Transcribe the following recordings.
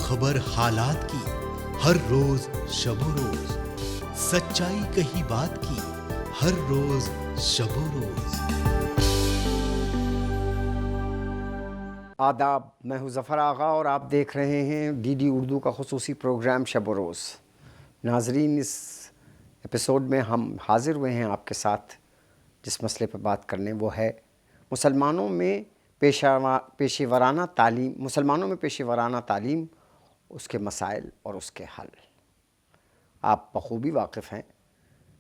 खबर हालात की, हर रोज शबो रोज, सच्चाई कही बात की, हर रोज शबो रोज। आदाब, मैं हूँ ज़फ़र आगा और आप देख रहे हैं डीडी उर्दू का ख़ुसूसी प्रोग्राम शब रोज़। नाज़रीन, इस एपिसोड में हम हाज़िर हुए हैं आपके साथ जिस मसले पर बात करने, वो है मुसलमानों में पेशेवराना तालीम, उसके मसाइल और उसके हल। आप बखूबी वाक़िफ़ हैं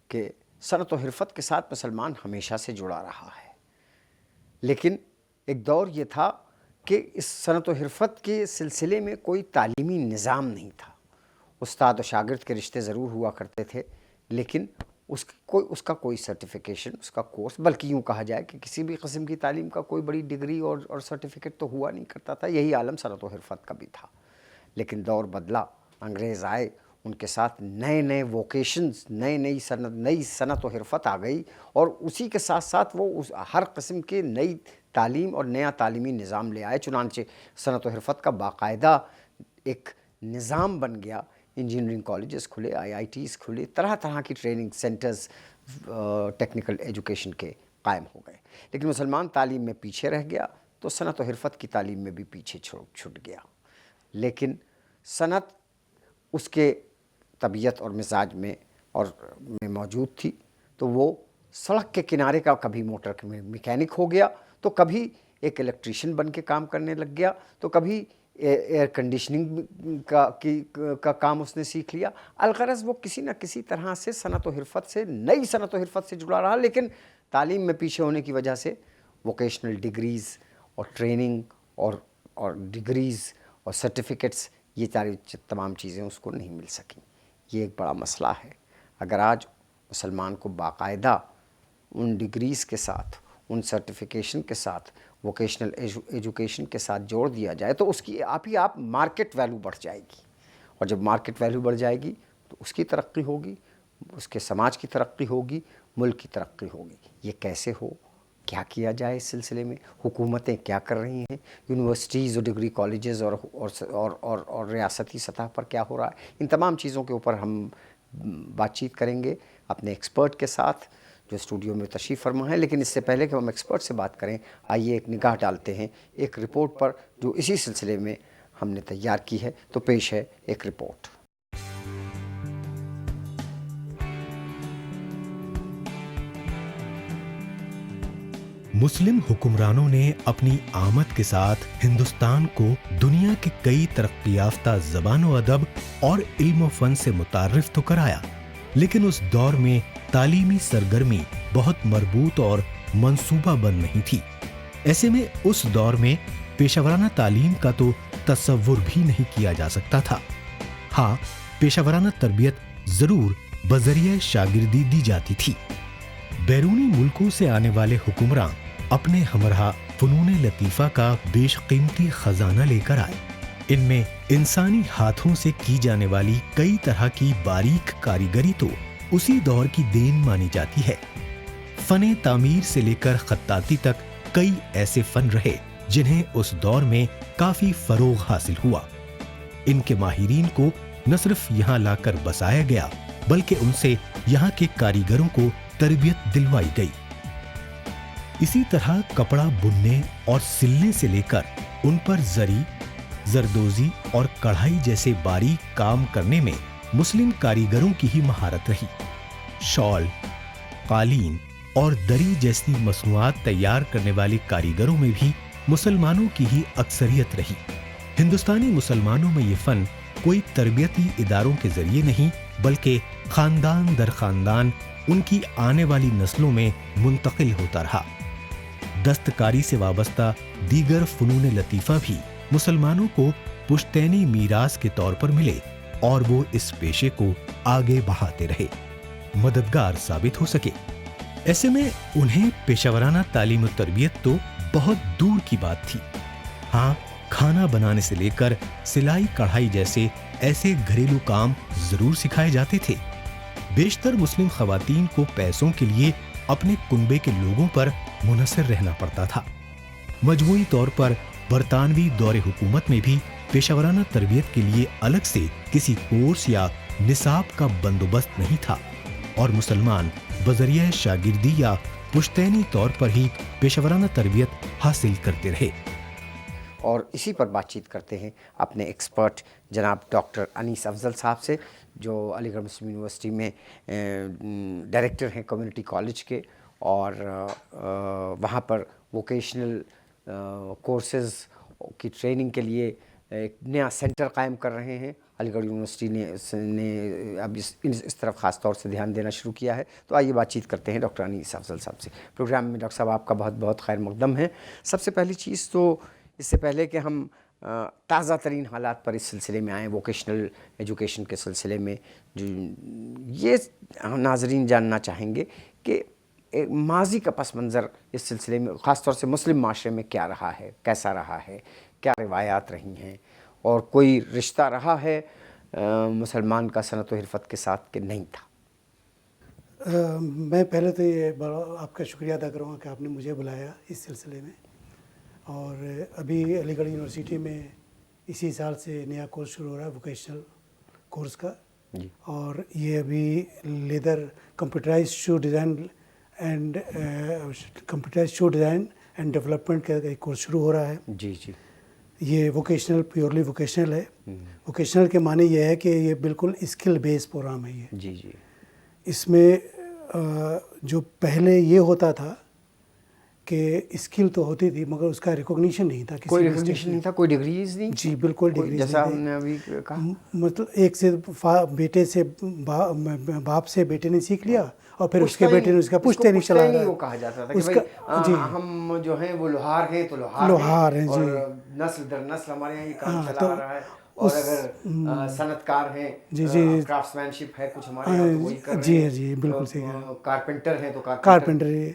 कि सनत व हिरफत के साथ मुसलमान हमेशा से जुड़ा रहा है, लेकिन एक दौर ये था कि इस सनत व हिरफत के सिलसिले में कोई तालीमी निज़ाम नहीं था। उस्ताद और शागिर्द के रिश्ते ज़रूर हुआ करते थे, लेकिन उसका कोई सर्टिफिकेशन, उसका कोर्स, बल्कि यूँ कहा जाए कि किसी भी किस्म की तालीम का कोई बड़ी डिग्री और सर्टिफिकेट तो हुआ नहीं करता था। यही आलम सनत व हिरफत का भी था। लेकिन दौर बदला, अंग्रेज़ आए, उनके साथ नए वोकेशंस, नई सनत व हिरफत आ गई, और उसी के साथ साथ वो हर किस्म के नई तालीम और नया तालीमी निज़ाम ले आए। चुनांचे सनत व हिरफत का बाकायदा एक निज़ाम बन गया। इंजीनियरिंग कॉलेजेस खुले, IITs खुले, तरह तरह की ट्रेनिंग सेंटर्स टेक्निकल एजुकेशन के कायम हो गए। लेकिन मुसलमान तालीम में पीछे रह गया, तो सनत व हिरफत की तालीम में भी पीछे छूट गया। लेकिन सनत उसके तबीयत और मिजाज में मौजूद थी, तो वो सड़क के किनारे का कभी मोटर मैकेनिक हो गया, तो कभी एक इलेक्ट्रीशियन बन के काम करने लग गया, तो कभी एयर कंडीशनिंग का काम उसने सीख लिया। अलगरज़ वो किसी न किसी तरह से नई सनत व हिरफत से जुड़ा रहा, लेकिन तालीम में पीछे होने की वजह से वोकेशनल डिग्रीज़ और ट्रेनिंग और डिग्रीज़ और सर्टिफिकेट्स, ये तमाम चीज़ें उसको नहीं मिल सकें। ये एक बड़ा मसला है। अगर आज मुसलमान को बाकायदा उन डिग्रीज़ के साथ, उन सर्टिफिकेशन के साथ, वोकेशनल एजुकेशन के साथ जोड़ दिया जाए, तो उसकी आप मार्केट वैल्यू बढ़ जाएगी, और जब मार्केट वैल्यू बढ़ जाएगी तो उसकी तरक्की होगी, उसके समाज की तरक्की होगी, मुल्क की तरक्की होगी। ये कैसे हो, क्या किया जाए इस सिलसिले में, हुकूमतें क्या कर रही हैं, यूनिवर्सिटीज़ और डिग्री कॉलेजेस और रियासती सतह पर क्या हो रहा है, इन तमाम चीज़ों के ऊपर हम बातचीत करेंगे अपने एक्सपर्ट के साथ जो स्टूडियो में तशरीफ़ फरमा है। लेकिन इससे पहले कि हम एक्सपर्ट से बात करें, आइए एक निगाह डालते हैं एक रिपोर्ट पर जो इसी सिलसिले में हमने तैयार की है। तो पेश है एक रिपोर्ट। मुस्लिम हुक्मरानों ने अपनी आमद के साथ हिंदुस्तान को दुनिया के कई तरक्की याफ्ता ज़बान व अदब और इल्म व फन से मुतारिफ तो कराया, लेकिन उस दौर में तालीमी सरगर्मी बहुत मरबूत और मंसूबा बंद नहीं थी। ऐसे में उस दौर में पेशावराना तालीम का तो तसव्वुर भी नहीं किया जा सकता था। हाँ, पेशावराना तरबियत जरूर बजरिया शागिर्दी दी जाती थी। बैरूनी मुल्कों से आने वाले हुक्मरान अपने हमराह फनून लतीफ़ा का बेशकीमती खजाना लेकर आए। इनमें इंसानी हाथों से की जाने वाली कई तरह की बारीक कारीगरी तो उसी दौर की देन मानी जाती है। फने तामीर से लेकर खत्ताती तक कई ऐसे फन रहे जिन्हें उस दौर में काफी फरोग हासिल हुआ। इनके माहिरीन को न सिर्फ यहाँ लाकर बसाया गया, बल्कि उनसे यहाँ के कारीगरों को तरबियत दिलवाई गई। इसी तरह कपड़ा बुनने और सिलने से लेकर उन पर जरी, जरदोजी और कढ़ाई जैसे बारीक काम करने में मुस्लिम कारीगरों की ही महारत रही। शॉल, कालीन और दरी जैसी मसनूआत तैयार करने वाले कारीगरों में भी मुसलमानों की ही अक्सरियत रही। हिंदुस्तानी मुसलमानों में ये फन कोई तरबियती इदारों के जरिए नहीं, बल्कि खानदान दर खानदान उनकी आने वाली नस्लों में मुंतकिल होता रहा। दस्तकारी से वाबस्ता दीगर फनून लतीफ़ा भी मुसलमानों को पुश्तैनी मीरास के तौर पर मिले, और वो इस पेशे को आगे बढ़ाते रहे, मददगार साबित हो सके। ऐसे में उन्हें पेशावराना तालीम और तरबियत तो बहुत दूर की बात थी। हाँ, खाना बनाने से लेकर सिलाई कढ़ाई जैसे ऐसे घरेलू काम जरूर सिखाए जाते थे। बेशतर मुस्लिम खवातीन को पैसों के लिए अपने कुनबे के लोगों पर मुनहसर रहना पड़ता था। मजमूई तौर पर बरतानवी दौरे हुकूमत में भी पेशा वराना तरबियत के लिए अलग से किसी कोर्स या निसाब का बंदोबस्त नहीं था और मुसलमान बजरिया शागिर्दी या पुश्तैनी तौर पर ही पेशा वराना तरबियत हासिल करते रहे। और इसी पर बातचीत करते हैं अपने एक्सपर्ट जनाब डॉक्टर अनीस अफजल साहब से, जो अलीगढ़ मुस्लिम यूनिवर्सिटी में डायरेक्टर हैं कम्युनिटी कॉलेज के, और वहाँ पर वोकेशनल कोर्सेज़ की ट्रेनिंग के लिए एक नया सेंटर कायम कर रहे हैं। अलीगढ़ यूनिवर्सिटी ने अब इस तरफ ख़ास तौर से ध्यान देना शुरू किया है। तो आइए बातचीत करते हैं डॉक्टर अनीस अफजल साहब से। प्रोग्राम में डॉक्टर साहब आपका बहुत बहुत खैर मकदम है। सबसे पहली चीज़ तो इससे पहले कि हम ताज़ा तरीन हालात पर इस सिलसिले में आएँ, वोकेशनल एजुकेशन के सिलसिले में, जो ये नाज़रीन जानना चाहेंगे कि माजी का पस मंज़र इस सिलसिले में ख़ास तौर से मुस्लिम माशरे में क्या रहा है, कैसा रहा है, क्या रिवायात रही हैं, और कोई रिश्ता रहा है मुसलमान का सनत व हिरफत के साथ कि नहीं था। मैं पहले तो ये बड़ा आपका शुक्रिया अदा करूँगा कि आपने मुझे बुलाया इस सिलसिले में। और अभी अलीगढ़ यूनिवर्सिटी में इसी साल से नया कोर्स शुरू हो रहा है वोकेशनल कोर्स का, और ये अभी leather computerised shoe design and development का एक कोर्स शुरू हो रहा है। जी जी। ये वोकेशनल, प्योरली वोकेशनल है। वोकेशनल के माने ये है कि ये बिल्कुल स्किल बेस प्रोग्राम है ये। जी जी। इसमें जो पहले ये होता था कि स्किल तो होती थी मगर उसका रिकॉग्निशन नहीं था, कोई रिकॉग्निशन नहीं था, कोई डिग्रीज नहीं। जी बिल्कुल डिग्रीज, जैसा हमने अभी कहा, मतलब एक से बेटे से बाप से बेटे ने सीख लिया और फिर उसके बेटे ने उसका पुश्ते नहीं चला रहा है। वो कहा जाता था कि भाई हम जो हैं वो लोहार हैं तो लोहार हैं जी, और नस्ल दर नस्ल हमारे यहाँ ये काम चला रहा है, और अगर सनतकार हैं, क्राफ्ट्समैनशिप है कुछ हमारे यहाँ तो वही कर रहे हैं। जी बिल्कुल सही है। कारपेंटर हैं तो कारपेंटर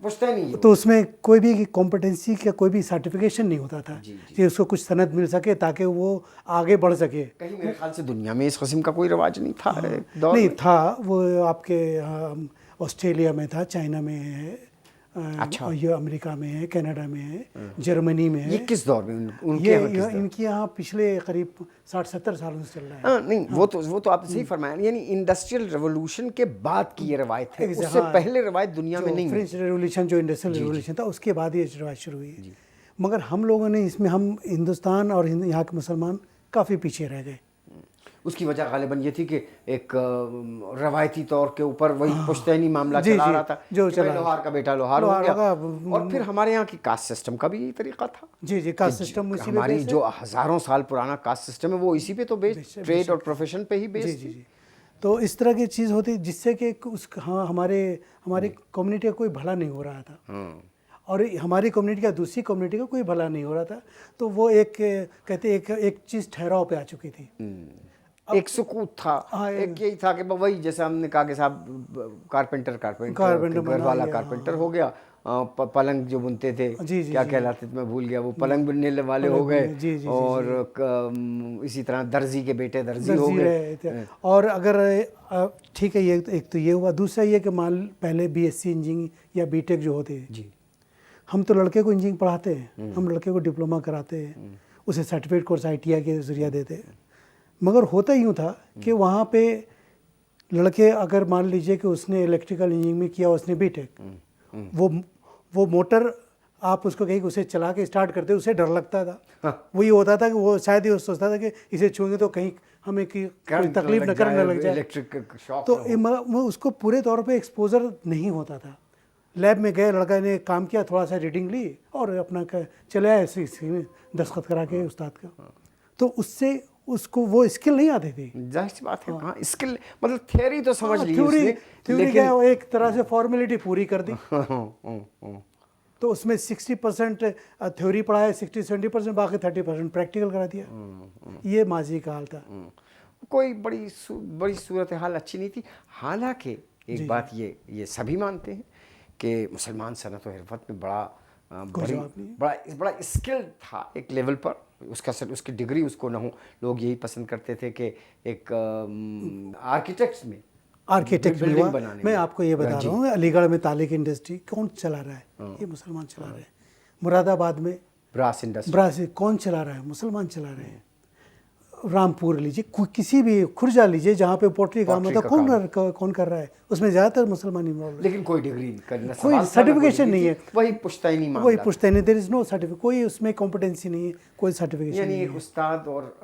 पूछता नहीं, तो उसमें कोई भी कॉम्पिटेंसी का कोई भी सर्टिफिकेशन नहीं होता था कि उसको कुछ सनद मिल सके ताकि वो आगे बढ़ सके। कहीं मेरे ख्याल से दुनिया में इस किस्म का कोई रिवाज नहीं था। नहीं था, वो आपके ऑस्ट्रेलिया में था, चाइना में है, अच्छा, ये अमेरिका में है, कनाडा में है, जर्मनी में है। ये किस दौर में उनके इनके यहाँ पिछले करीब 60-70 सालों से चल रहा है। नहीं वो तो आपने सही फरमाया, यानी इंडस्ट्रियल रेवोल्यूशन के बाद की ये रवायत है, उससे पहले रवायत दुनिया में नहीं। फ्रेंच रेवोल्यूशन जो इंडस्ट्रियल रेवोल्यूशन था उसके बाद ये रवायत शुरू हुई है। मगर हम लोगों ने इसमें, हम हिंदुस्तान और यहाँ के मुसलमान काफ़ी पीछे रह गए। उसकी वजह गालिबन ये थी कि एक रवायती तौर के ऊपर वही पुश्तैनी मामला चला रहा था, जो लोहार का बेटा लोहार हो गया, और फिर हमारे यहाँ की कास्ट सिस्टम का भी यही तरीका था। जी कास्ट सिस्टम हमारी जो हज़ारों साल पुराना कास्ट सिस्टम है वो इसी पे तो बेस्ड, ट्रेड और प्रोफेशन पे ही बेस्ड। जी। तो इस तरह की चीज़ होती जिससे कि हमारे कम्युनिटी का कोई भला नहीं हो रहा था, और हमारी कम्युनिटी का दूसरी कम्युनिटी का कोई भला नहीं हो रहा था। तो वो एक चीज़ ठहराव पे आ चुकी थी, एक सुकूत था, एक यही था कि वही जैसे हमने कहा कि साहब कारपेंटर घर वाला कारपेंटर हो गया, पलंग जो बुनते थे क्या कहलाते थे मैं भूल गया, वो पलंग बुनने वाले हो गए, और इसी तरह दर्जी के बेटे दर्जी हो गए। और अगर ठीक है, ये एक तो ये हुआ। दूसरा ये कि मान पहले बीएससी इंजीनियरिंग या बीटेक जो होते हैं जी, हम तो लड़के को इंजीनियरिंग पढ़ाते हैं, हम लड़के को डिप्लोमा कराते हैं, उसे सर्टिफिकेट कोर्स ITI के जरिए देते हैं। मगर होता यूँ था कि वहाँ पे लड़के, अगर मान लीजिए कि उसने इलेक्ट्रिकल इंजीनियरिंग में किया, उसने बीटेक, वो मोटर आप उसको कहीं उसे चला के स्टार्ट करते उसे डर लगता था। वही होता था कि वो शायद ही सोचता था कि इसे छूएंगे तो कहीं हमें कोई तकलीफ न करने लग जाए, इलेक्ट्रिक शॉक। तो उसको पूरे तौर पे एक्सपोजर नहीं होता था। लैब में गए, लड़का ने काम किया, थोड़ा सा रीडिंग ली और अपना चले आए इसी में दस्तखत करा के उस्ताद का। तो उससे उसको वो स्किल नहीं आती थी। जाहिर सी बात है, हाँ स्किल मतलब थियोरी तो समझ ली, थ्योरी क्या एक तरह से फॉर्मेलिटी पूरी कर दी। तो उसमें 60% थ्योरी पढ़ाया, 60-70%, बाकी 30% प्रैक्टिकल करा दिया। ये माजी का हाल था। कोई बड़ी सूरत हाल अच्छी नहीं थी। हालांकि एक बात ये सभी मानते हैं कि मुसलमान सनत व हिरफत में बड़ा स्किल था एक लेवल पर, उसकी डिग्री उसको न हो। लोग यही पसंद करते थे कि एक आर्किटेक्ट बिल्डिंग बनाने। मैं आपको ये बता रहा हूँ, अलीगढ़ में ताले की इंडस्ट्री कौन चला रहा है? ये मुसलमान चला रहे हैं। मुरादाबाद में ब्रास इंडस्ट्री कौन चला रहा है? मुसलमान चला रहे हैं। रामपुर लीजिए, किसी भी खुर्जा लीजिए जहाँ पे पोल्ट्री काम होता है, कौन कर रहा है, उसमें ज़्यादातर मुसलमान इन्वॉल्व है। लेकिन कोई डिग्री करना, कोई सर्टिफिकेशन नहीं है, वही पुश्तैनी मामला, वही पुश्तैनी, देयर इज नो सर्टिफिकेट, कोई उसमें कॉम्पिटेंसी नहीं है, कोई सर्टिफिकेशन। यानी एक उस्ताद और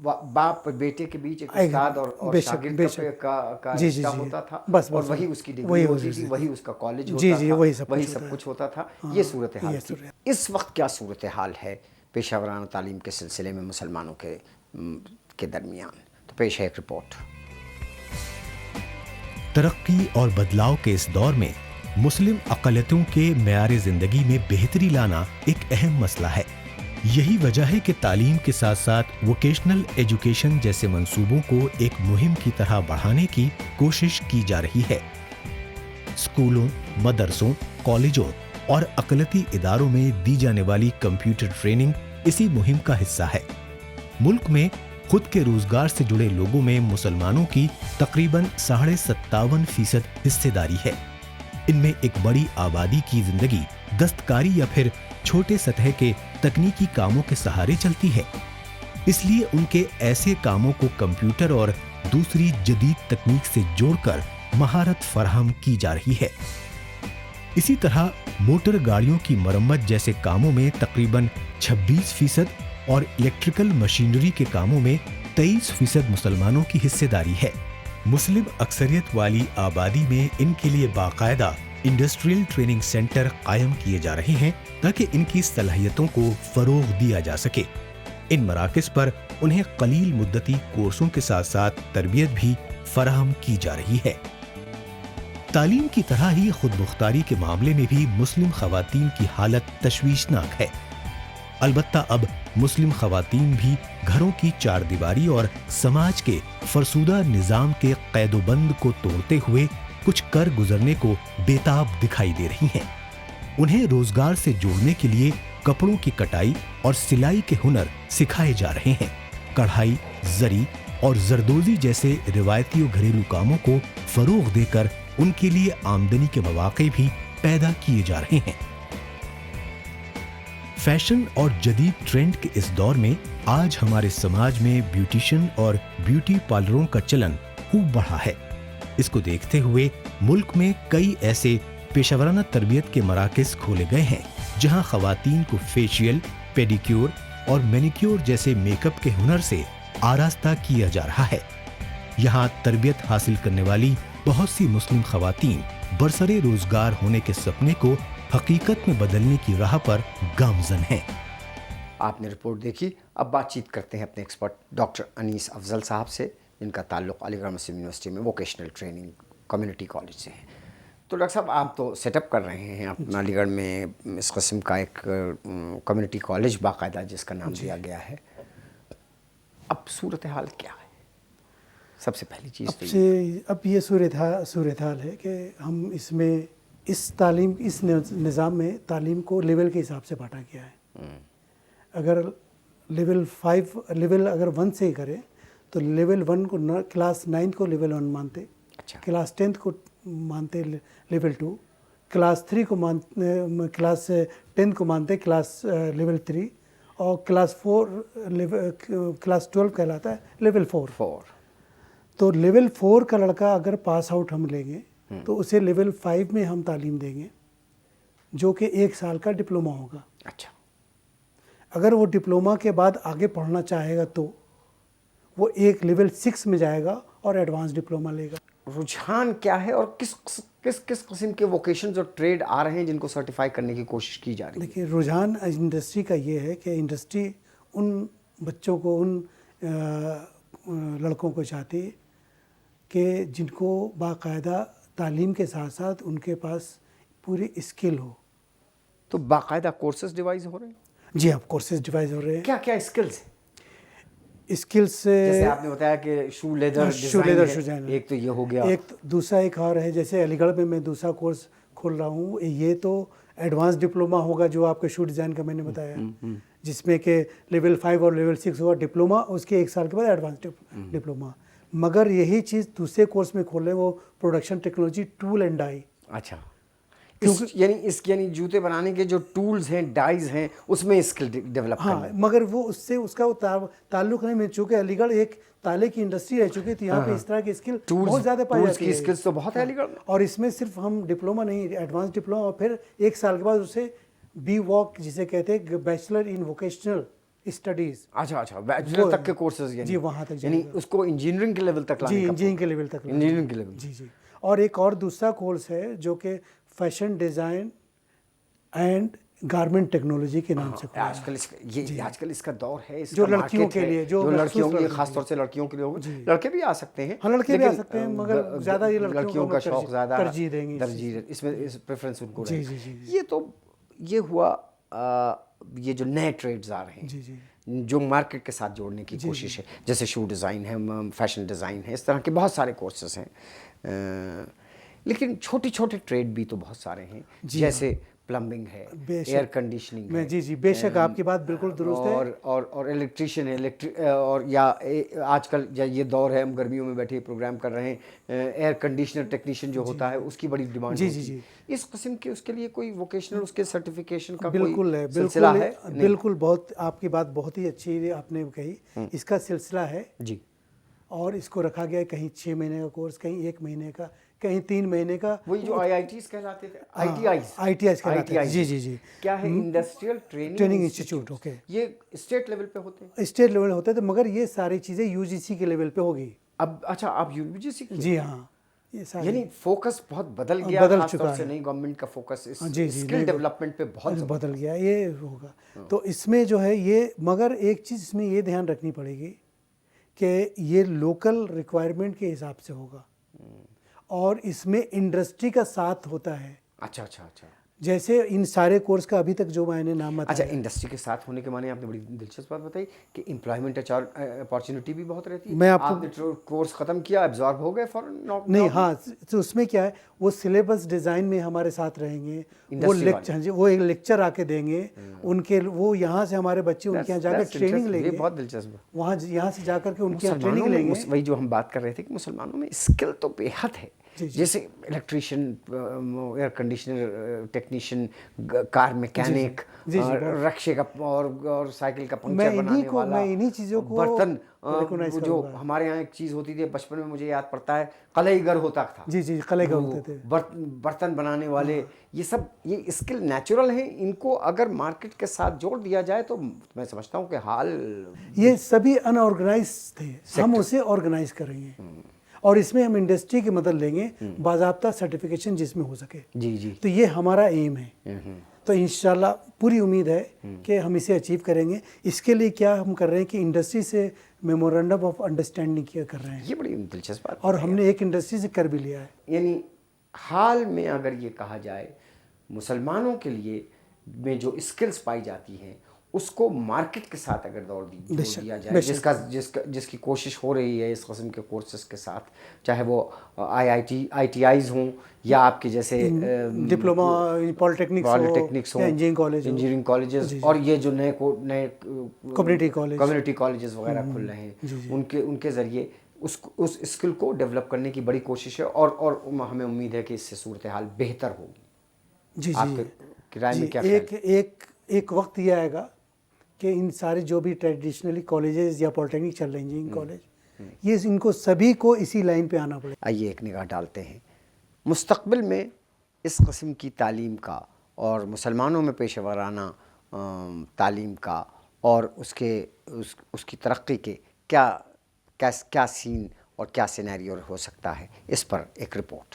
बाप बेटे के बीच एक उस्ताद और शागिर्द का रिश्ता होता था, बस और वही उसकी डिग्री होती थी, वही उसका कॉलेज होता था, वही सब कुछ होता था। ये सूरत हाल थी। इस वक्त क्या सूरत हाल है पेशावराना तालीम के सिलसिले में मुसलमानों के दरमियान? तो पेश है एक रिपोर्ट। तरक्की और बदलाव के इस दौर में मुस्लिम अक़लियतों के मेयार ज़िंदगी में बेहतरी लाना एक अहम मसला है। यही वजह है कि तालीम के साथ साथ वोकेशनल एजुकेशन जैसे मंसूबों को एक मुहिम की तरह बढ़ाने की कोशिश की जा रही है। स्कूलों, मदरसों, कॉलेजों और अक़लियती इदारों में दी जाने वाली कंप्यूटर ट्रेनिंग इसी मुहिम का हिस्सा है। मुल्क में खुद के रोजगार से जुड़े लोगों में मुसलमानों की तकरीबन 57.5% हिस्सेदारी है। इनमें एक बड़ी आबादी की जिंदगी दस्तकारी या फिर छोटे सतह के तकनीकी कामों के सहारे चलती है। इसलिए उनके ऐसे कामों को कंप्यूटर और दूसरी जदीद तकनीक से जोड़कर महारत फराहम की जा रही है। इसी तरह मोटर गाड़ियों की मरम्मत जैसे कामों में तकरीबन 26% और इलेक्ट्रिकल मशीनरी के कामों में 23% मुसलमानों की हिस्सेदारी है। मुस्लिम अक्सरियत वाली आबादी में इनके लिए बाकायदा इंडस्ट्रियल ट्रेनिंग सेंटर कायम किए जा रहे हैं ताकि इनकी सलाहियतों को फरोग दिया जा सके। इन मराकज़ पर उन्हें कलील मुद्दती कोर्सों के साथ साथ तरबियत भी फराहम की जा रही है। तालीम की तरह ही खुद मुख्तारी के मामले में भी मुस्लिम खवातीन की हालत तशवीशनाक है। अलबत्ता अब मुस्लिम खवातीन भी घरों की चार दीवारी और समाज के फरसूदा निज़ाम के कैदोबंद को तोड़ते हुए कुछ कर गुजरने को बेताब दिखाई दे रही हैं। उन्हें रोजगार से जोड़ने के लिए कपड़ों की कटाई और सिलाई के हुनर सिखाए जा रहे हैं। कढ़ाई, जरी और जरदोजी जैसे रिवायती और घरेलू कामों को फरोग देकर उनके लिए आमदनी के मौके भी पैदा किए जा रहे हैं। फैशन और जदीद ट्रेंड के इस दौर में आज हमारे समाज में ब्यूटिशियन और ब्यूटी पार्लरों का चलन खूब बढ़ा है। इसको देखते हुए मुल्क में कई ऐसे पेशेवराना तरबियत के मराकज़ खोले गए हैं जहां खवातीन को फेशियल, पेडिक्योर और मैनिक्योर जैसे मेकअप के हुनर से आरास्ता किया जा रहा है। यहाँ तरबियत हासिल करने वाली बहुत सी मुस्लिम खवातीन बरसरे रोजगार होने के सपने को हकीकत में बदलने की राह पर गामजन हैं। आपने रिपोर्ट देखी। अब बातचीत करते हैं अपने एक्सपर्ट डॉक्टर अनीस अफजल साहब से, जिनका ताल्लुक़ अलीगढ़ मुस्लिम यूनिवर्सिटी में वोकेशनल ट्रेनिंग कम्युनिटी कॉलेज से है। तो डॉक्टर साहब, आप तो सेटअप कर रहे हैं अपना अलीगढ़ में इस किस्म का एक कम्युनिटी कॉलेज बाकायदा जिसका नाम दिया गया है। अब सूरत हाल क्या है? सबसे पहली चीज़ अब ये सूरत हाल है कि हम इसमें इस निज़ाम में तालीम को लेवल के हिसाब से बांटा गया है। अगर लेवल अगर 1 से ही करें तो लेवल 1 को क्लास 9 को लेवल 1 मानते, अच्छा, क्लास 10 को मानते लेवल 2, क्लास 3 को क्लास 10 को मानते क्लास लेवल 3, और क्लास 12 कहलाता है लेवल 4। तो लेवल 4 का लड़का अगर पास आउट हम लेंगे तो उसे लेवल 5 में हम तालीम देंगे, जो कि 1 साल का डिप्लोमा होगा। अच्छा, अगर वो डिप्लोमा के बाद आगे पढ़ना चाहेगा तो वो एक लेवल 6 में जाएगा और एडवांस डिप्लोमा लेगा। रुझान क्या है और किस किस्म के वोकेशंस और ट्रेड आ रहे हैं जिनको सर्टिफाई करने की कोशिश की जा रही है? देखिए, रुझान इंडस्ट्री का ये है कि इंडस्ट्री उन बच्चों को, उन लड़कों को चाहती है कि जिनको बाकायदा तालीम के साथ साथ उनके पास पूरी स्किल हो। तो बाकायदा कोर्सेज डिवाइस हो रहे हैं? जी, अब कोर्सेज डिवाइस हो रहे हैं। क्या क्या स्किल्स हैं? स्किल्स जैसे आपने बताया कि शू लेदर डिज़ाइन, एक तो ये हो गया, दूसरा एक और है। जैसे अलीगढ़ में मैं दूसरा कोर्स खोल रहा हूँ, ये तो एडवांस डिप्लोमा होगा जो आपके शू डिज़ाइन का मैंने बताया, जिसमें कि लेवल 5 और लेवल 6 होगा डिप्लोमा, उसके 1 साल के बाद एडवांस डिप्लोमा। मगर यही चीज़ दूसरे कोर्स में खोले, वो production technology tool and die. अच्छा, یعنی جوتے بنانے کے جو ٹولز ہیں، ڈائز ہیں، اس میں اسکل ڈیولپ ہاں، مگر وہ اس سے اس کا تعلق نہیں. چونکہ علی گڑھ ایک تالے کی انڈسٹری رہ چکی تھی، یہاں پہ اس طرح کی اسکل بہت زیادہ پائی جاتی ہے. اسکلز تو بہت ہے علی گڑھ میں. اور اس میں صرف ہم ڈپلوما نہیں، ایڈوانس ڈپلوما، اور پھر 1 سال کے بعد اسے بی واک جسے کہتے ہیں بیچلر ان ووکیشنل اسٹڈیز. اچھا بیچلر تک کے کورسز، جی وہاں تک، یعنی اس کو انجینئرنگ کے لیول تک لانے جی کا. انجینئرنگ کے لیول تک. انجینئرنگ کے لیول. جی. اور ایک اور دوسرا کورس ہے جو کہ fashion design and garment technology کے نام سے. آج کل اس کا دور ہے، جو لڑکیوں کے لیے، جو لڑکیوں کے لیے، خاص طور سے لڑکیوں کے لیے ہوگا. لڑکے بھی آ سکتے ہیں. ہاں لڑکے بھی آ سکتے ہیں، مگر زیادہ یہ لڑکیوں کا شوق زیادہ ترجیح دیں گے، ترجیح اس میں پریفرنس ان کو. جی. یہ ہوا یہ جو نئے ٹریڈز آ رہے ہیں جو مارکیٹ کے ساتھ جوڑنے کی کوشش ہے، جیسے شو ڈیزائن ہے، فیشن ڈیزائن ہے، اس طرح کے بہت سارے کورسز ہیں. لیکن چھوٹے چھوٹے ٹریڈ بھی تو بہت سارے ہیں، جیسے پلمبنگ ہے، ایئر کنڈیشننگ ہے. جی بے شک آپ کی بات بالکل درست ہے. اور الیکٹریشین ہے، اور یا آج کل یہ دور ہے، ہم گرمیوں میں بیٹھے پروگرام کر رہے ہیں، ایئر کنڈیشنر ٹیکنیشین جو ہوتا ہے اس کی بڑی ڈیمانڈ ہوتی ہے. اس قسم کے اس کے لیے کوئی ووکیشنل اس کے سرٹیفیکیشن کا بالکل ہے، سلسلہ ہے؟ بالکل. بہت آپ کی بات بہت ہی اچھی آپ نے کہی. اس کا سلسلہ ہے جی. اور اس کو رکھا گیا ہے کہیں 6 مہینے کا کورس، کہیں 1 مہینے کا، کہیں 3 مہینے کا. وہی جو IITs کہلاتے تھے، ITIs کہلاتے ہیں. جی. کیا ہے؟ Industrial training institute. اوکے. یہ اسٹیٹ لیول پہ ہوتے ہیں؟ اسٹیٹ لیول ہوتے تھے، مگر یہ ساری چیزیں UGC کے لیول پہ ہوگی اب. اچھا آپ UGC کی؟ جی ہاں. یعنی فوکس بہت بدل گیا، بدل چکا ہے. نئی گورنمنٹ کا فوکس اسکل ڈیولپمنٹ پہ بہت بدل گیا. یہ ہوگا تو اس میں جو ہے یہ، مگر ایک چیز اس میں یہ دھیان رکھنی پڑے گی کہ یہ لوکل ریکوائرمنٹ کے حساب سے ہوگا، اور اس میں انڈسٹری کا ساتھ ہوتا ہے. اچھا. جیسے ان سارے کورس کا ابھی تک جو میں نے نام بتایا. اچھا، انڈسٹری کے ساتھ ہونے کے معنی آپ نے بڑی دلچسپ بات بتائی کہ امپلائمنٹ اپارچونیٹی بھی بہت رہتی ہے. میں آپ نے کورس ختم کیا، ایبزارب ہو گئے فوراً؟ نہیں. ہاں، تو اس میں کیا ہے، وہ سلیبس ڈیزائن میں ہمارے ساتھ رہیں گے، وہ ایک لیکچر آ کے دیں گے ان کے، وہ یہاں سے ہمارے بچے ان کے یہاں جا کر ٹریننگ لیں گے. بہت دلچسپ. وہاں یہاں سے جا کر کے ان کے یہاں ٹریننگ لیں گے. وہی جو ہم بات کر رہے تھے کہ مسلمانوں میں اسکل تو بے حد ہے. جیسے electrician, air conditioner technician, car mechanic, رکشے کا اور سائیکل کا پنکچر بنانے والا، برتن، جو ہمارے یہاں ایک چیز ہوتی تھی بچپن میں، مجھے یاد پڑتا ہے، قلعی گر ہوتا تھا. جی قلعی گر ہوتے تھے. برتن بنانے والے، یہ سب یہ اسکل نیچرل ہیں. ان کو اگر مارکیٹ کے ساتھ جوڑ دیا جائے تو میں سمجھتا ہوں کہ حال. یہ سبھی ان آرگنائز تھے، ہم اسے آرگنائز کریں گے، اور اس میں ہم انڈسٹری کی مدد لیں گے، باضابطہ سرٹیفکیشن جس میں ہو سکے. جی. تو یہ ہمارا ایم ہے. تو انشاءاللہ پوری امید ہے کہ ہم اسے اچیو کریں گے. اس کے لیے کیا ہم کر رہے ہیں کہ انڈسٹری سے میمورنڈم آف انڈرسٹینڈنگ کیا کر رہے ہیں. یہ بڑی دلچسپ بات. اور ہم نے ایک انڈسٹری سے کر بھی لیا ہے. یعنی حال میں اگر یہ کہا جائے مسلمانوں کے لیے میں جو اسکلز پائی جاتی ہیں اس کو مارکیٹ کے ساتھ اگر جوڑ دیا جائے، جس کی کوشش ہو رہی ہے اس قسم کے کورسز کے ساتھ، چاہے وہ IITs ہوں یا آپ کے جیسے ڈپلوما پالیٹیکنکس ہوں، انجینئرنگ کالجز، اور یہ جو نئے کمیونٹی کالجز وغیرہ کھل رہے ہیں، ان کے ذریعے اس اسکل کو ڈیولپ کرنے کی بڑی کوشش ہے. اور ہمیں امید ہے کہ اس سے صورتحال بہتر ہوگی. جی. آپ کے رائے میں کیا خیال ہے؟ ایک وقت یہ آئے گا کہ ان سارے جو بھی ٹریڈیشنلی کالجز یا پالیٹیکنک چل رہے ہیں، انجینئرنگ کالج، یہ ان کو سبھی کو اسی لائن پہ آنا پڑے. آئیے ایک نگاہ ڈالتے ہیں مستقبل میں اس قسم کی تعلیم کا اور مسلمانوں میں پیشہ ورانہ تعلیم کا اور اس کی ترقی کے کیا سین اور کیا سینیریو ہو سکتا ہے، اس پر ایک رپورٹ.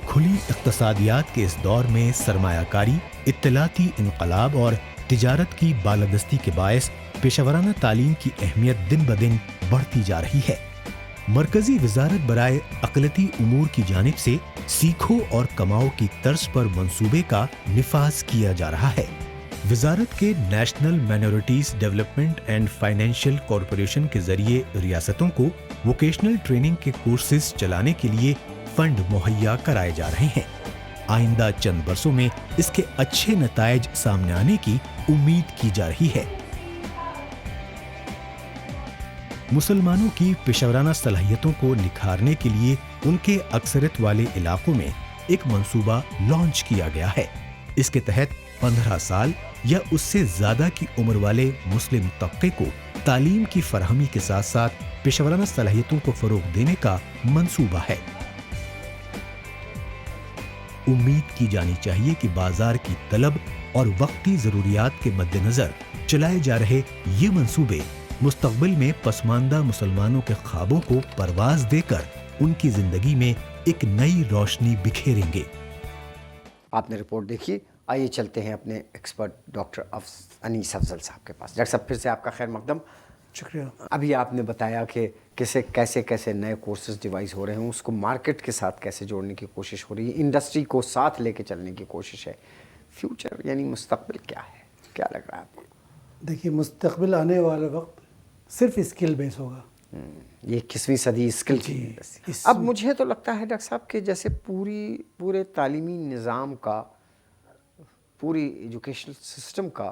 کھلی اقتصادیات کے اس دور میں سرمایہ کاری، اطلاعاتی انقلاب اور تجارت کی بالادستی کے باعث پیشہ ورانہ تعلیم کی اہمیت دن بدن بڑھتی جا رہی ہے. مرکزی وزارت برائے اقلیتی امور کی جانب سے سیکھو اور کماؤ کی طرز پر منصوبے کا نفاذ کیا جا رہا ہے. وزارت کے national minorities development and financial corporation کے ذریعے ریاستوں کو ووکیشنل ٹریننگ کے کورسز چلانے کے لیے فنڈ مہیا کرائے جا رہے ہیں. آئندہ چند برسوں میں اس کے اچھے نتائج سامنے آنے کی امید کی جا رہی ہے. مسلمانوں کی پیشہ ورانہ صلاحیتوں کو نکھارنے کے لیے ان کے اکثریت والے علاقوں میں ایک منصوبہ لانچ کیا گیا ہے۔ اس کے تحت 15 سال یا اس سے زیادہ کی عمر والے مسلم طبقے کو تعلیم کی فراہمی کے ساتھ ساتھ پیشہ ورانہ صلاحیتوں کو فروغ دینے کا منصوبہ ہے۔ امید کی جانی چاہیے کہ بازار کی طلب اور وقتی ضروریات کے مد نظر چلائے جا رہے یہ منصوبے مستقبل میں پسماندہ مسلمانوں کے خوابوں کو پرواز دے کر ان کی زندگی میں ایک نئی روشنی بکھیریں گے۔ آپ نے رپورٹ دیکھی، آئیے چلتے ہیں اپنے ایکسپرٹ ڈاکٹر انیس افضل صاحب کے پاس۔ ڈاکٹر صاحب پھر سے آپ کا خیر مقدم۔ شکریہ۔ ابھی آپ نے بتایا کہ کیسے نئے کورسز ڈیوائز ہو رہے ہیں، اس کو مارکیٹ کے ساتھ کیسے جوڑنے کی کوشش ہو رہی ہے، انڈسٹری کو ساتھ لے کے چلنے کی کوشش ہے۔ فیوچر یعنی مستقبل کیا ہے، کیا لگ رہا ہے آپ کو؟ دیکھیے، مستقبل آنے والا وقت صرف اسکل بیس ہوگا۔ یہ 21ویں صدی اسکل کی۔ اب مجھے تو لگتا ہے ڈاکٹر صاحب کہ جیسے پورے تعلیمی نظام کا، پوری ایجوکیشنل سسٹم کا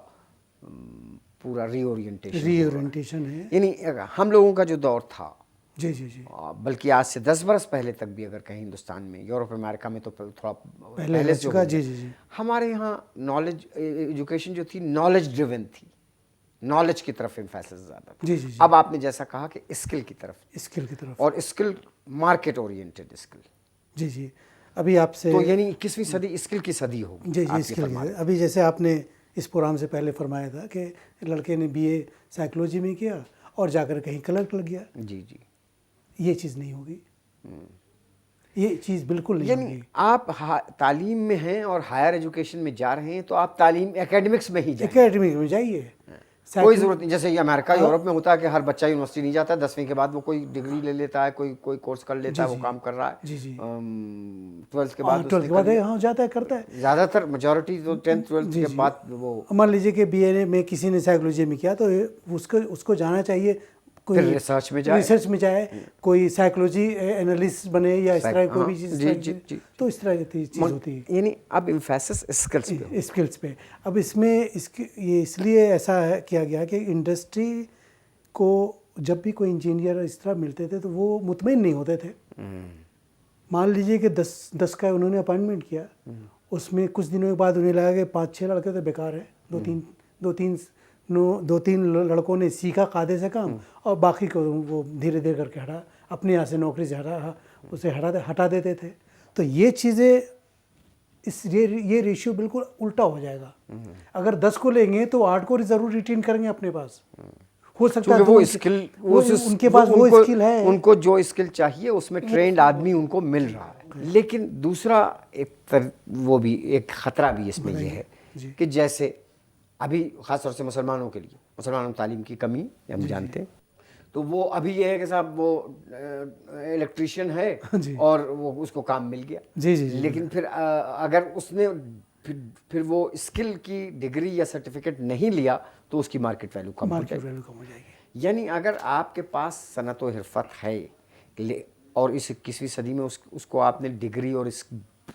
پورا ری اورینٹیشن ہے، یعنی ہم لوگوں کا جو دور تھا، جی جی جی، بلکہ آج سے 10 برس پہلے تک بھی اگر کہیں ہندوستان میں، یورپ امریکہ میں تو تھوڑا پہلے سے جو جی جی جی، ہمارے یہاں نالج ایجوکیشن جو تھی نالج ڈریون تھی، نالج کی طرف امفیسس زیادہ تھا۔ جی جی جی، اب آپ نے جیسا کہا کہ اسکل کی طرف اور اسکل مارکیٹ اورینٹڈ اسکل۔ جی جی، ابھی آپ سے تو یعنی 21ویں صدی اسکل کی صدی ہوگی۔ جی جی، اسکل کی۔ ابھی جیسے آپ نے اس پروگرام سے پہلے فرمایا تھا کہ لڑکے نے BA سائیکلوجی میں کیا اور جا کر کہیں کلرک لگ گیا۔ جی جی، یہ چیز نہیں ہوگی، یہ چیز بالکل نہیں ہوگی۔ یعنی آپ تعلیم میں ہیں اور ہائر ایجوکیشن میں جا رہے ہیں تو آپ تعلیم اکیڈمکس میں ہی جائیں، اکیڈمک میں جائیے، کوئی ضرورت نہیں۔ جیسے یہ امریکہ یورپ میں ہوتا ہے کہ ہر بچہ یونیورسٹی نہیں جاتا، 10ویں کے بعد وہ کوئی ڈگری لے لیتا ہے، کوئی کورس کر لیتا ہے، وہ کام کر رہا ہے۔ جی جی، 12th کے بعد ہاں جاتا ہے، کرتا ہے زیادہ تر میجورٹی تو 10th 12th کے بعد وہ مان لیجیے کہ BA میں کسی نے سائیکلوجی میں کیا تو اس کو جانا چاہیے، کوئی ریسرچ میں جائے، کوئی سائیکلوجی انالسٹ بنے یا اس طرح کوئی بھی چیز، تو اس طرح کی چیز ہوتی ہے۔ یعنی اب امفیسس اسکلس پہ۔ اب اس میں یہ اس لیے ایسا کیا گیا کہ انڈسٹری کو جب بھی کوئی انجینئر اس طرح ملتے تھے تو وہ مطمئن نہیں ہوتے تھے۔ مان لیجیے کہ 10 کا انہوں نے اپائنٹمنٹ کیا، اس میں کچھ دنوں کے بعد انہیں لگا کہ 5-6 لڑکے تو بیکار ہیں، دو تین لڑکوں نے سیکھا قاعدے سے کام اور باقی کو وہ دھیرے دھیرے کر کے اپنے یہاں سے نوکری سے اسے ہٹا دیتے تھے۔ تو یہ چیزیں یہ ریشیو بالکل الٹا ہو جائے گا۔ اگر 10 کو لیں گے تو 8 کو ضرور ریٹین کریں گے اپنے پاس۔ ہو سکتا ہے وہ اسکل، ان کے پاس وہ اسکل ہے، ان کو جو اسکل چاہیے اس میں ٹرینڈ آدمی ان کو مل رہا ہے۔ لیکن دوسرا وہ بھی ایک خطرہ بھی اس میں یہ ہے کہ جیسے ابھی خاص طور سے مسلمانوں کے لیے، مسلمانوں تعلیم کی کمی ہم جانتے ہیں، تو وہ ابھی یہ ہے کہ صاحب وہ الیکٹریشین ہے اور وہ اس کو کام مل گیا، لیکن پھر اگر اس نے پھر وہ اسکل کی ڈگری یا سرٹیفکیٹ نہیں لیا تو اس کی مارکیٹ ویلیو کم ہو جائے گی۔ یعنی اگر آپ کے پاس صنعت و حرفت ہے اور اس 21ویں صدی میں اس کو آپ نے ڈگری اور اس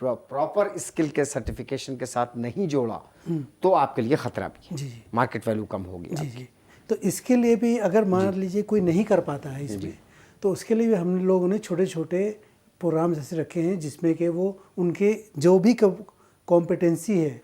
پراپر اسکل کے سرٹیفکیشن کے ساتھ نہیں جوڑا تو آپ کے لیے خطرہ بھی ہے، مارکیٹ ویلیو کم ہوگی۔ جی، تو اس کے لیے بھی اگر مان لیجیے کوئی نہیں کر پاتا ہے اس میں، تو اس کے لیے بھی ہم لوگوں نے چھوٹے چھوٹے پروگرامز ایسے رکھے ہیں جس میں کہ وہ ان کے جو بھی کمپیٹنسی ہے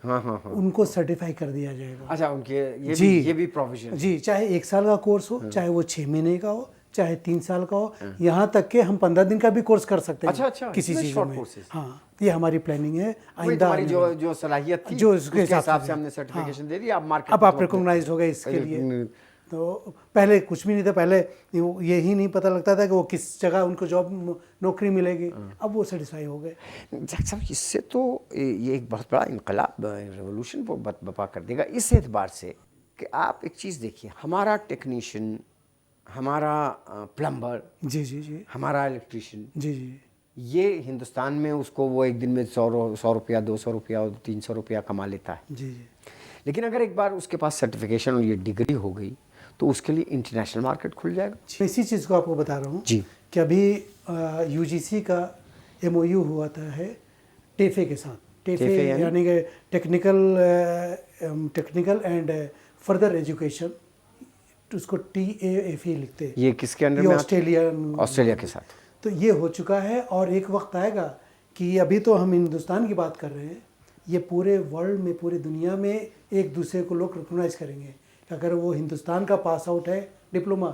ان کو سرٹیفائی کر دیا جائے گا۔ اچھا، ان کے یہ بھی پروویژن، جی، چاہے 1 سال کا کورس ہو، چاہے وہ 6 مہینے کا ہو، چاہے 3 سال کا ہو، یہاں تک کہ ہم 15 دن کا بھی کورس کر سکتے ہیں کسی چیز میں۔ ہاں، یہ ہماری پلاننگ ہے آئندہ۔ ہماری جو صلاحیت تھی جو اس کے حساب سے ہم نے سرٹیفکیشن دے دی، اب آپ ریکگنائزڈ ہو گئے اس کے لیے۔ تو پہلے کچھ بھی نہیں تھا، پہلے یہی نہیں پتہ لگتا تھا کہ وہ کس جگہ ان کو جاب نوکری ملے گی، اب وہ سیٹسفائی ہو گئے۔ ڈاکٹر صاحب، اس سے تو یہ ایک بہت بڑا انقلاب، ریولوشن برپا کر دے گا اس اعتبار سے کہ آپ ایک چیز دیکھیے، ہمارا ٹیکنیشین، ہمارا پلمبر، جی جی جی، ہمارا الیکٹریشین، جی جی، یہ ہندوستان میں اس کو وہ ایک دن میں 100 روپیہ 200 روپیہ اور 300 روپیہ کما لیتا ہے۔ جی جی، لیکن اگر ایک بار اس کے پاس سرٹیفکیشن اور یہ ڈگری ہو گئی تو اس کے لیے انٹرنیشنل مارکیٹ کھل جائے گا۔ اسی چیز کو آپ کو بتا رہا ہوں کہ ابھی UGC کا MOU ہوا تھا ہے ٹیفے کے ساتھ۔ ٹیفے یعنی کہ ٹیکنیکل اینڈ فردر ایجوکیشن، اس کو TAFE لکھتے ہیں۔ یہ کس کے انڈر میں؟ آسٹریلیا کے ساتھ۔ تو یہ ہو چکا ہے اور ایک وقت آئے گا کہ ابھی تو ہم ہندوستان کی بات کر رہے ہیں، یہ پورے ورلڈ میں، پوری دنیا میں ایک دوسرے کو لوگ ریکگنائز کریں گے کہ اگر وہ ہندوستان کا پاس آؤٹ ہے ڈپلوما،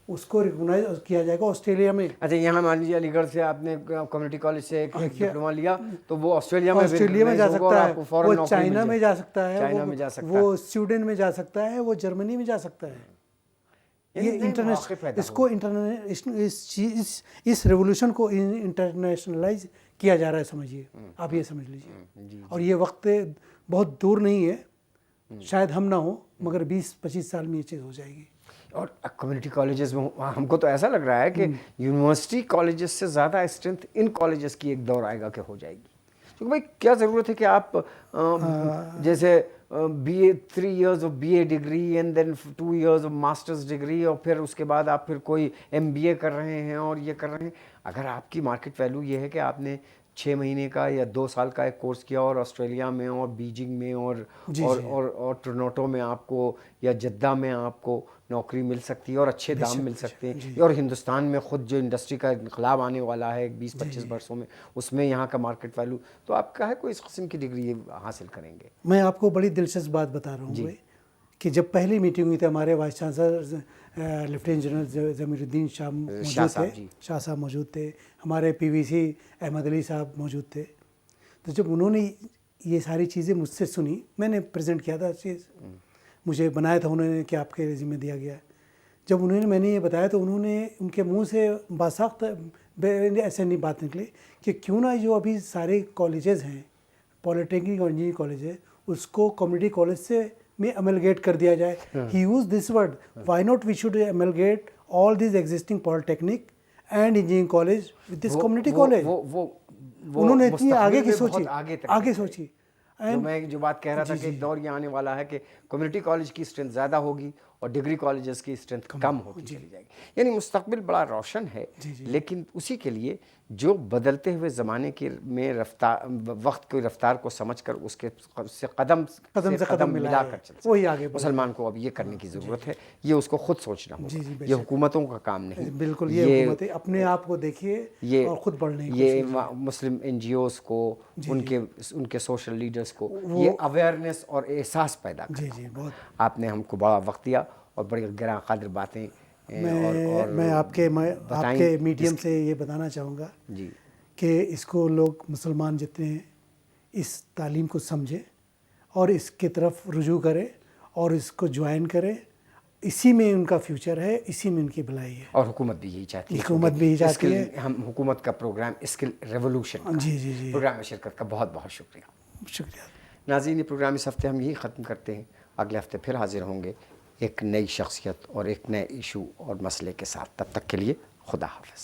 اس کو ریکگنائز کیا جائے گا آسٹریلیا میں. اچھا یہاں مان لیجیے علی گڑھ سے آپ نے کمیونٹی کالج سے ایک ڈپلوما لیا تو وہ آسٹریلیا میں جا سکتا ہے، وہ چائنا میں جا سکتا ہے، چائنا میں جا سکتا ہے، وہ سویڈن میں جا سکتا ہے، وہ جرمنی میں جا سکتا ہے. یہ انٹرنیشنل، اس کو اس ریولوشن کو انٹرنیشنلائز کیا جا رہا ہے، سمجھیے آپ، یہ سمجھ لیجیے. اور یہ وقت بہت دور نہیں ہے، شاید ہم نہ ہوں مگر 20-25 سال میں یہ چیز ہو جائے گی. اور کمیونٹی کالجز میں ہم کو تو ایسا لگ رہا ہے کہ یونیورسٹی کالجز سے زیادہ اسٹرینتھ ان کالجز کی ایک دور آئے گا کہ ہو جائے گی. کیونکہ بھائی کیا ضرورت ہے کہ آپ جیسے B A 3 years of B A degree and then 2 years of masters degree, اور پھر اس کے بعد آپ پھر کوئی ایم بی اے کر رہے ہیں اور یہ کر رہے ہیں. اگر آپ کی مارکیٹ ویلیو یہ ہے کہ آپ نے 6 مہینے کا یا 2 سال کا ایک کورس کیا اور آسٹریلیا میں اور بیجنگ میں اور ٹورنٹو میں آپ کو یا جدہ میں آپ کو نوکری مل سکتی ہے اور اچھے دام مل سکتے ہیں، اور ہندوستان میں خود جو انڈسٹری کا انقلاب آنے والا ہے 20-25 برسوں میں، اس میں یہاں کا مارکیٹ ویلیو، تو آپ کا ہے کوئی اس قسم کی ڈگری حاصل کریں گے. میں آپ کو بڑی دلچسپ بات بتا رہا ہوں کہ جب پہلی میٹنگ ہوئی تھی ہمارے وائس چانسلر لیفٹیننٹ جنرل ضمیر الدین شاہ صاحب موجود تھے، ہمارے پی وی سی احمد علی صاحب موجود تھے. تو جب انہوں نے یہ ساری چیزیں مجھ سے سنی، میں نے پریزنٹ کیا تھا چیز، مجھے بنایا تھا انہوں نے کہ آپ کے ذمہ دیا گیا. جب میں نے یہ بتایا تو انہوں نے، ان کے منہ سے باساخت ایسے نہیں بات نکلی کہ کیوں نہ جو ابھی سارے کالجز ہیں، پالیٹیکنک اور انجینئرنگ کالج ہے، اس کو کمیونٹی کالج سے میں املگیٹ کر دیا جائے. He use this word, why not we should amalgamate all these existing polytechnic and engineering college with this community college. انہوں نے اتنی آگے سوچی. میں جو بات کہہ رہا تھا کہ ایک دور یہ آنے والا ہے کہ کمیونٹی کالج کی اسٹرینتھ زیادہ ہوگی اور ڈگری کالجز کی اسٹرینتھ کم ہوتی چلی جائے گی. یعنی مستقبل بڑا روشن ہے، لیکن اسی کے لیے جو بدلتے ہوئے زمانے کے میں وقت کی رفتار کو سمجھ کر اس کے سے قدم سے قدم ملا کر چل وہی آگے مسلمان کو اب یہ کرنے کی ضرورت ہے. یہ اس کو خود سوچنا ہوگا، یہ حکومتوں کا کام نہیں. بالکل، یہ حکومتیں اپنے آپ کو دیکھیے اور خود بڑھنے کی، یہ مسلم این جی اوز کو، ان کے سوشل لیڈرز کو یہ اویئرنیس اور احساس پیدا کرنا. آپ نے ہم کو بڑا وقت دیا اور بڑی گراں قدر باتیں. میں آپ کے میڈیم سے یہ بتانا چاہوں گا کہ اس کو لوگ مسلمان جتنے ہیں اس تعلیم کو سمجھیں اور اس کی طرف رجوع کریں اور اس کو جوائن کریں. اسی میں ان کا فیوچر ہے، اسی میں ان کی بھلائی ہے. اور حکومت بھی یہی چاہتی ہے. حکومت بھی یہی چاہتی ہے. ہم حکومت کا پروگرام اسکل ریولوشن پروگرام میں شرکت کا بہت بہت شکریہ. ناظرین، یہ پروگرام اس ہفتے ہم یہی ختم کرتے ہیں. اگلے ہفتے پھر حاضر ہوں گے ایک نئی شخصیت اور ایک نئے ایشو اور مسئلے کے ساتھ. تب تک کے لیے خدا حافظ.